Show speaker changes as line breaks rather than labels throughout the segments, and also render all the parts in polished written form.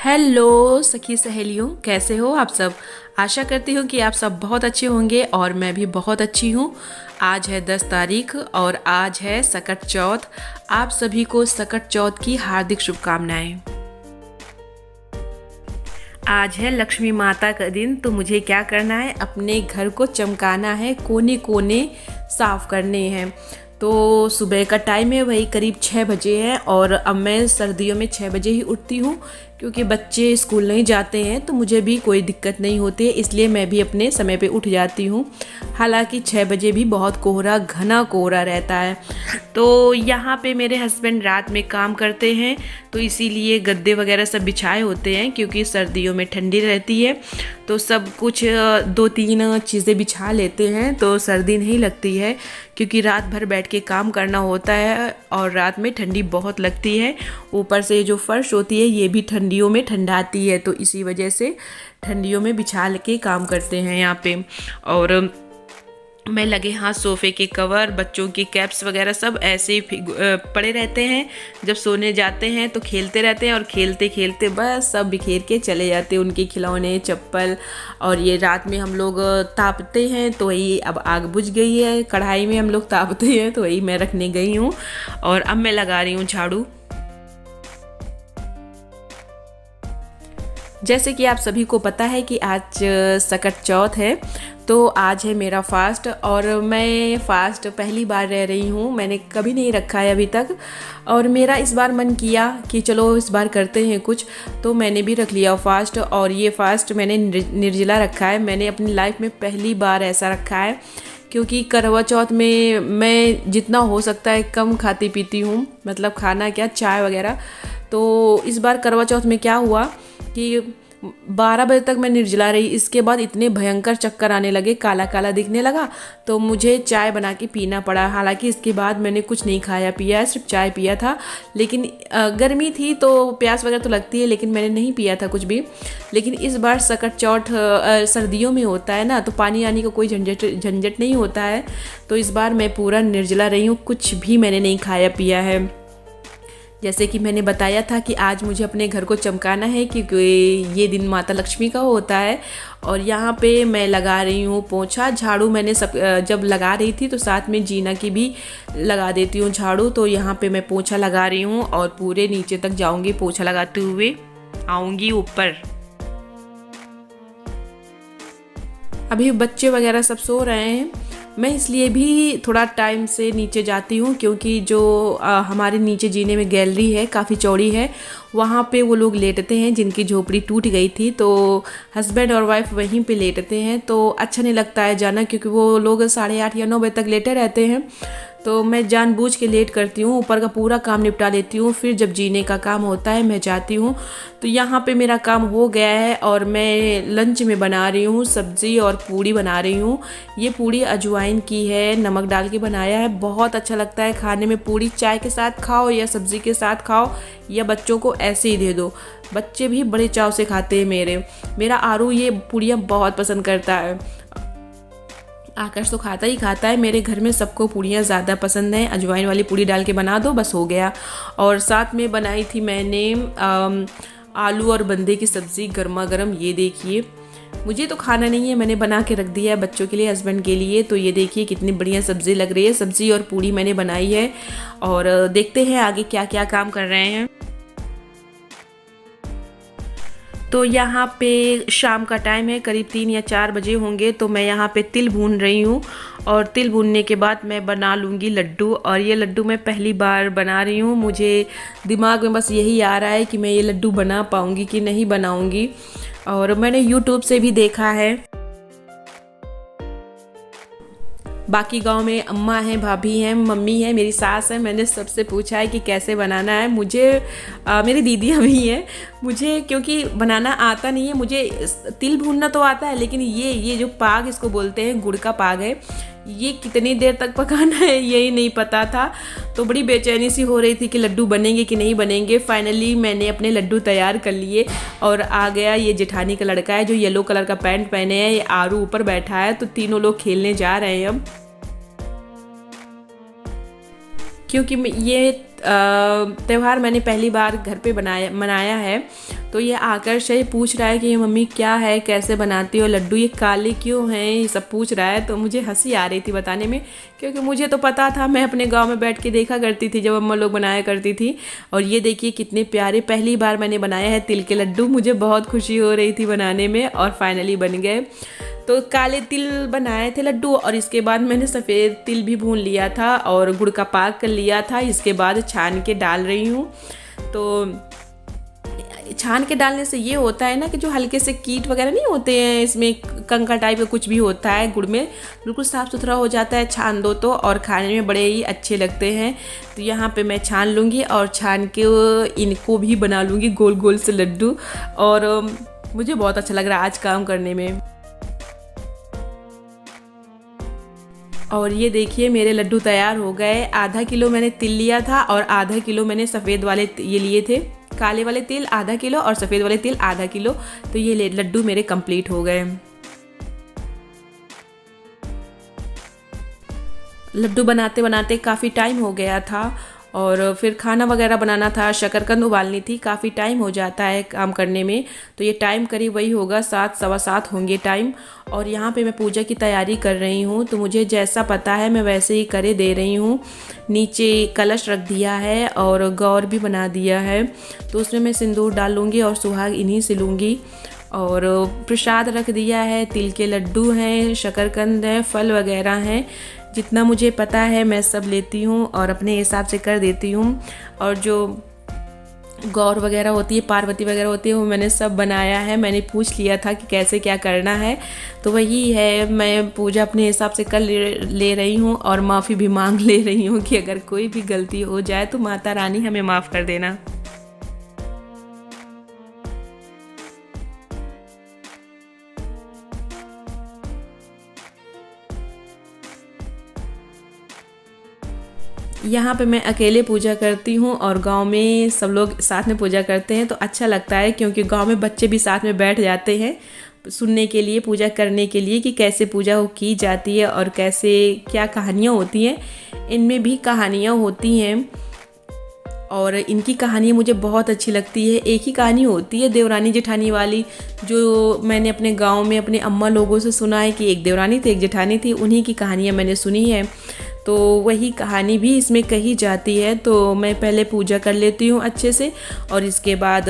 Hello सखी सहेलियों, कैसे हो आप सब। आशा करती हूँ कि आप सब बहुत अच्छे होंगे और मैं भी बहुत अच्छी हूँ। आज है 10 तारीख और आज है सकट चौथ। आप सभी को सकट चौथ की हार्दिक शुभकामनाएं। आज है लक्ष्मी माता का दिन, तो मुझे क्या करना है, अपने घर को चमकाना है, कोने कोने साफ करने हैं। तो सुबह का टाइम है, वही करीब 6 बजे है और अब मैं सर्दियों में 6 बजे ही उठती हूँ क्योंकि बच्चे स्कूल नहीं जाते हैं तो मुझे भी कोई दिक्कत नहीं होती है, इसलिए मैं भी अपने समय पे उठ जाती हूँ। हालांकि 6 बजे भी बहुत कोहरा, घना कोहरा रहता है। तो यहाँ पे मेरे हस्बैंड रात में काम करते हैं तो इसीलिए गद्दे वगैरह सब बिछाए होते हैं क्योंकि सर्दियों में ठंडी रहती है। तो सब कुछ 2-3 चीज़ें बिछा लेते हैं तो सर्दी नहीं लगती है, क्योंकि रात भर बैठ के काम करना होता है और रात में ठंडी बहुत लगती है। ऊपर से जो फर्श होती है ये भी ठंडियों में ठंडाती है, तो इसी वजह से ठंडियों में बिछा के काम करते हैं यहाँ पे। और मैं लगे हाथ सोफ़े के कवर, बच्चों की कैप्स वगैरह सब ऐसे ही पड़े रहते हैं। जब सोने जाते हैं तो खेलते रहते हैं और खेलते खेलते बस सब बिखेर के चले जाते हैं, उनके खिलौने, चप्पल। और ये रात में हम लोग तापते हैं तो वही अब आग बुझ गई है, कढ़ाई में हम लोग तापते हैं तो वही मैं रखने गई हूँ और अब मैं लगा रही हूँ झाड़ू। जैसे कि आप सभी को पता है कि आज सकट चौथ है, तो आज है मेरा फास्ट और मैं फास्ट पहली बार रह रही हूँ, मैंने कभी नहीं रखा है अभी तक। और मेरा इस बार मन किया कि चलो इस बार करते हैं कुछ, तो मैंने भी रख लिया फास्ट। और ये फास्ट मैंने निर्जला रखा है, मैंने अपनी लाइफ में पहली बार ऐसा रखा है, क्योंकि करवा चौथ में मैं जितना हो सकता है कम खाती पीती हूँ, मतलब खाना क्या, चाय वगैरह। तो इस बार करवा चौथ में क्या हुआ कि 12 बजे तक मैं निर्जला रही, इसके बाद इतने भयंकर चक्कर आने लगे, काला काला दिखने लगा, तो मुझे चाय बना के पीना पड़ा। हालांकि इसके बाद मैंने कुछ नहीं खाया पिया, सिर्फ चाय पिया था। लेकिन गर्मी थी तो प्यास वगैरह तो लगती है, लेकिन मैंने नहीं पिया था कुछ भी। लेकिन इस बार सकट चौथ सर्दियों में होता है ना, तो पानी आने का कोई झंझट नहीं होता है। तो इस बार मैं पूरा निर्जला रही हूँ, कुछ भी मैंने नहीं खाया पिया है। जैसे कि मैंने बताया था कि आज मुझे अपने घर को चमकाना है क्योंकि ये दिन माता लक्ष्मी का होता है। और यहाँ पे मैं लगा रही हूँ पोंछा, झाड़ू मैंने सब जब लगा रही थी तो साथ में जीना की भी लगा देती हूँ झाड़ू। तो यहाँ पे मैं पोंछा लगा रही हूँ और पूरे नीचे तक जाऊँगी, पोंछा लगाते हुए आऊँगी ऊपर। अभी बच्चे वगैरह सब सो रहे हैं, मैं इसलिए भी थोड़ा टाइम से नीचे जाती हूँ क्योंकि जो हमारे नीचे जीने में गैलरी है, काफ़ी चौड़ी है, वहाँ पे वो लोग लेटते हैं जिनकी झोपड़ी टूट गई थी। तो हस्बैंड और वाइफ वहीं पे लेटते हैं, तो अच्छा नहीं लगता है जाना, क्योंकि वो लोग 8:30 या 9 बजे तक लेटे रहते हैं। तो मैं जानबूझ के लेट करती हूँ, ऊपर का पूरा काम निपटा लेती हूँ, फिर जब जीने का काम होता है मैं जाती हूँ। तो यहाँ पे मेरा काम हो गया है और मैं लंच में बना रही हूँ सब्ज़ी और पूड़ी बना रही हूँ। ये पूड़ी अजवाइन की है, नमक डाल के बनाया है, बहुत अच्छा लगता है खाने में। पूड़ी चाय के साथ खाओ या सब्ज़ी के साथ खाओ या बच्चों को ऐसे ही दे दो, बच्चे भी बड़े चाव से खाते हैं। मेरा आरू ये पूड़ियाँ बहुत पसंद करता है। आकाश तो खाता ही खाता है, मेरे घर में सबको पूड़ियाँ ज़्यादा पसंद हैं। अजवाइन वाली पूड़ी डाल के बना दो, बस हो गया। और साथ में बनाई थी मैंने आलू और बंदे की सब्ज़ी गर्मा गर्म। ये देखिए, मुझे तो खाना नहीं है, मैंने बना के रख दिया है बच्चों के लिए, हस्बैंड के लिए। तो ये देखिए कितनी बढ़िया सब्ज़ी लग रही है, सब्ज़ी और पूड़ी मैंने बनाई है। और देखते हैं आगे क्या क्या काम कर रहे हैं। तो यहाँ पे शाम का टाइम है, करीब 3 या 4 बजे होंगे। तो मैं यहाँ पे तिल भून रही हूँ और तिल भूनने के बाद मैं बना लूँगी लड्डू। और ये लड्डू मैं पहली बार बना रही हूँ, मुझे दिमाग में बस यही आ रहा है कि मैं ये लड्डू बना पाऊँगी कि नहीं बनाऊँगी। और मैंने यूट्यूब से भी देखा है, बाकी गांव में अम्मा हैं, भाभी हैं, मम्मी है, मेरी सास है, मैंने सबसे पूछा है कि कैसे बनाना है। मुझे मेरी दीदियाँ भी हैं, मुझे क्योंकि बनाना आता नहीं है। मुझे तिल भूनना तो आता है, लेकिन ये जो पाग इसको बोलते हैं, गुड़ का पाग है, ये कितनी देर तक पकाना है यही नहीं पता था। तो बड़ी बेचैनी सी हो रही थी कि लड्डू बनेंगे कि नहीं बनेंगे। फाइनली मैंने अपने लड्डू तैयार कर लिए और आ गया ये जेठानी का लड़का है जो येलो कलर का पैंट पहने है, ये आरू ऊपर बैठा है। तो तीनों लोग खेलने जा रहे हैं अब, क्योंकि ये त्यौहार मैंने पहली बार घर पे मनाया है। तो ये आकर्ष है, पूछ रहा है कि ये मम्मी क्या है, कैसे बनाती हो लड्डू, ये काले क्यों हैं, ये सब पूछ रहा है। तो मुझे हंसी आ रही थी बताने में, क्योंकि मुझे तो पता था, मैं अपने गांव में बैठ के देखा करती थी जब अम्मा लोग बनाया करती थी। और ये देखिए कितने प्यारे, पहली बार मैंने बनाया है तिल के लड्डू, मुझे बहुत खुशी हो रही थी बनाने में और फाइनली बन गए। तो काले तिल बनाए थे लड्डू और इसके बाद मैंने सफ़ेद तिल भी भून लिया था और गुड़ का पाक कर लिया था। इसके बाद छान के डाल रही हूँ। तो छान के डालने से ये होता है ना कि जो हल्के से कीट वगैरह नहीं होते हैं, इसमें कंकर टाइप का कुछ भी होता है गुड़ में, बिल्कुल साफ़ सुथरा हो जाता है छान दो तो, और खाने में बड़े ही अच्छे लगते हैं। तो यहाँ पे मैं छान लूँगी और छान के इनको भी बना लूँगी गोल गोल से लड्डू। और मुझे बहुत अच्छा लग रहा है आज काम करने में। और ये देखिए मेरे लड्डू तैयार हो गए। आधा किलो मैंने तिल लिया था और आधा किलो मैंने सफ़ेद वाले ये लिए थे, काले वाले तिल आधा किलो और सफ़ेद वाले तिल आधा किलो। तो ये लड्डू मेरे कंप्लीट हो गए। लड्डू बनाते बनाते काफ़ी टाइम हो गया था और फिर खाना वगैरह बनाना था, शकरकंद उबालनी थी, काफ़ी टाइम हो जाता है काम करने में। तो ये टाइम करीब वही होगा 7 सवा 7 होंगे टाइम। और यहाँ पे मैं पूजा की तैयारी कर रही हूँ, तो मुझे जैसा पता है मैं वैसे ही करे दे रही हूँ। नीचे कलश रख दिया है और गौर भी बना दिया है, तो उसमें मैं सिंदूर डालूँगी और सुहाग इन्हीं से लूँगी। और प्रसाद रख दिया है, तिल के लड्डू हैं, शकरकंद है, फल वगैरह हैं। जितना मुझे पता है मैं सब लेती हूँ और अपने हिसाब से कर देती हूँ। और जो गौर वगैरह होती है, पार्वती वगैरह होती है, वो मैंने सब बनाया है। मैंने पूछ लिया था कि कैसे क्या करना है, तो वही है। मैं पूजा अपने हिसाब से कर ले रही हूँ और माफ़ी भी मांग ले रही हूँ कि अगर कोई भी गलती हो जाए तो माता रानी हमें माफ़ कर देना। यहाँ पे मैं अकेले पूजा करती हूँ और गांव में सब लोग साथ में पूजा करते हैं, तो अच्छा लगता है क्योंकि गांव में बच्चे भी साथ में बैठ जाते हैं सुनने के लिए, पूजा करने के लिए कि कैसे पूजा की जाती है और कैसे क्या कहानियाँ होती हैं। इनमें भी कहानियाँ होती हैं और इनकी कहानी मुझे बहुत अच्छी लगती है। एक ही कहानी होती है देवरानी जेठानी वाली, जो मैंने अपने गांव में अपने अम्मा लोगों से सुना है कि एक देवरानी थी एक जेठानी थी, उन्हीं की कहानियाँ मैंने सुनी है। तो वही कहानी भी इसमें कही जाती है। तो मैं पहले पूजा कर लेती हूँ अच्छे से और इसके बाद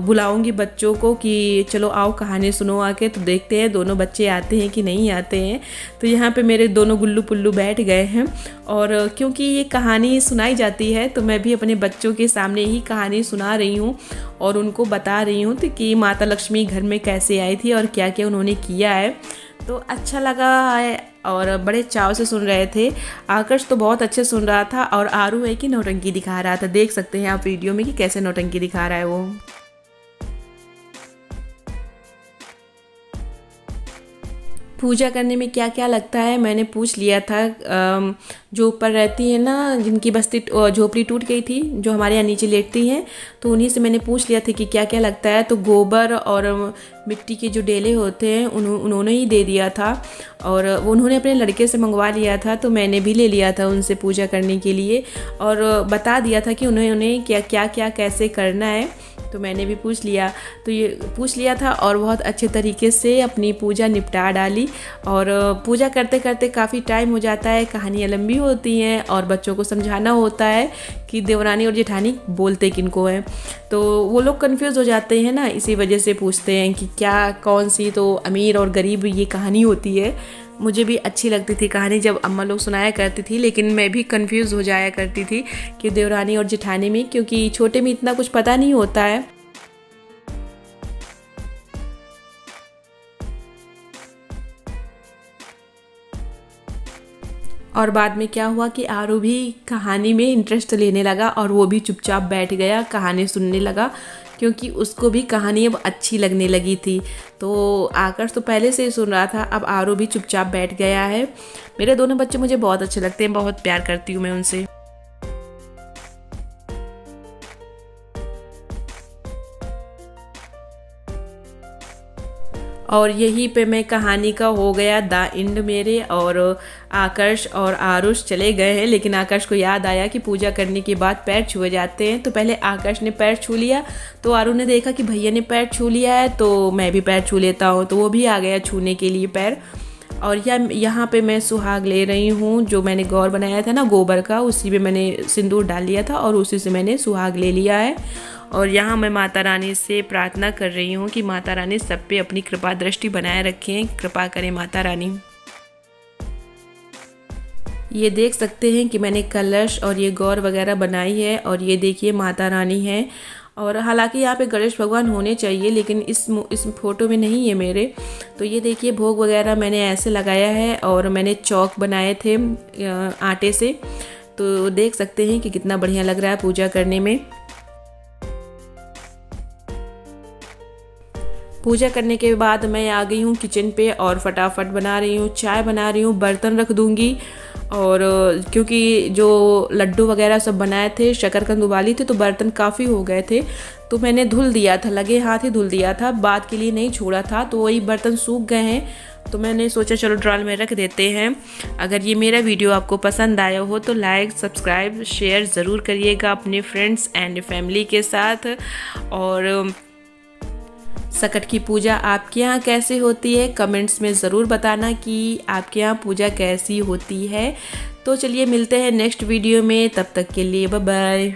बुलाऊंगी बच्चों को कि चलो आओ कहानी सुनो आके। तो देखते हैं दोनों बच्चे आते हैं कि नहीं आते हैं। तो यहाँ पे मेरे दोनों गुल्लू पुल्लू बैठ गए हैं और क्योंकि ये कहानी सुनाई जाती है तो मैं भी अपने बच्चों के सामने ही कहानी सुना रही हूँ और उनको बता रही हूँ कि माता लक्ष्मी घर में कैसे आई थी और क्या क्या उन्होंने किया है। तो अच्छा लगा है और बड़े चाव से सुन रहे थे। आकर्ष तो बहुत अच्छे सुन रहा था और आरू है कि नौटंकी दिखा रहा था। देख सकते हैं आप वीडियो में कि कैसे नौटंकी दिखा रहा है वो। पूजा करने में क्या क्या लगता है मैंने पूछ लिया था। जो ऊपर रहती है ना, जिनकी बस्ती झोपड़ी टूट गई थी, जो हमारे यहाँ नीचे लेटती हैं, तो उन्हीं से मैंने पूछ लिया था कि क्या क्या लगता है। तो गोबर और मिट्टी के जो डेले होते हैं उन्होंने ही दे दिया था और उन्होंने अपने लड़के से मंगवा लिया था। तो मैंने भी ले लिया था उनसे पूजा करने के लिए और बता दिया था कि उन्हें क्या क्या क्या कैसे करना है। तो मैंने भी पूछ लिया, तो ये पूछ लिया था और बहुत अच्छे तरीके से अपनी पूजा निपटा डाली। और पूजा करते करते काफ़ी टाइम हो जाता है, कहानियाँ लंबी होती हैं और बच्चों को समझाना होता है कि देवरानी और जेठानी बोलते किनको हैं। तो वो लोग कंफ्यूज हो जाते हैं ना, इसी वजह से पूछते हैं कि क्या कौन सी तो अमीर और गरीब ये कहानी होती है। मुझे भी अच्छी लगती थी कहानी जब अम्मा लोग सुनाया करती थी, लेकिन मैं भी कंफ्यूज हो जाया करती थी कि देवरानी और जेठानी में, क्योंकि छोटे में इतना कुछ पता नहीं होता है। और बाद में क्या हुआ कि आरू भी कहानी में इंटरेस्ट लेने लगा और वो भी चुपचाप बैठ गया, कहानी सुनने लगा, क्योंकि उसको भी कहानी अब अच्छी लगने लगी थी। तो आकर्ष तो पहले से ही सुन रहा था, अब आरू भी चुपचाप बैठ गया है। मेरे दोनों बच्चे मुझे बहुत अच्छे लगते हैं, बहुत प्यार करती हूँ मैं उनसे। और यहीं पे मैं कहानी का हो गया द एंड मेरे। और आकर्ष और आरुष चले गए हैं, लेकिन आकर्ष को याद आया कि पूजा करने के बाद पैर छुए जाते हैं। तो पहले आकर्ष ने पैर छू लिया, तो आरुष ने देखा कि भैया ने पैर छू लिया है तो मैं भी पैर छू लेता हूँ, तो वो भी आ गया छूने के लिए पैर। और यहाँ पे मैं सुहाग ले रही हूँ, जो मैंने गौर बनाया था ना गोबर का, उसी में मैंने सिंदूर डाल लिया था और उसी से मैंने सुहाग ले लिया है। और यहाँ मैं माता रानी से प्रार्थना कर रही हूँ कि माता रानी सब पे अपनी कृपा दृष्टि बनाए रखें, कृपा करें माता रानी। ये देख सकते हैं कि मैंने कलश और ये गौर वगैरह बनाई है, और ये देखिए माता रानी है। और हालांकि यहाँ पे गणेश भगवान होने चाहिए, लेकिन इस फोटो में नहीं है मेरे। तो ये देखिए भोग वगैरह मैंने ऐसे लगाया है, और मैंने चौक बनाए थे आटे से। तो देख सकते हैं कि कितना बढ़िया लग रहा है पूजा करने में। पूजा करने के बाद मैं आ गई हूँ किचन पे और फटाफट बना रही हूँ, चाय बना रही हूँ, बर्तन रख दूँगी। और क्योंकि जो लड्डू वगैरह सब बनाए थे, शकरकंद उबाली थी, तो बर्तन काफ़ी हो गए थे, तो मैंने धुल दिया था, लगे हाथ ही धुल दिया था, बाद के लिए नहीं छोड़ा था। तो वही बर्तन सूख गए हैं, तो मैंने सोचा चलो ड्रॉल में रख देते हैं। अगर ये मेरा वीडियो आपको पसंद आया हो तो लाइक सब्सक्राइब शेयर ज़रूर करिएगा अपने फ्रेंड्स एंड फैमिली के साथ। और सकट की पूजा आपके यहाँ कैसे होती है कमेंट्स में ज़रूर बताना कि आपके यहाँ पूजा कैसी होती है। तो चलिए मिलते हैं नेक्स्ट वीडियो में, तब तक के लिए बाय बाय।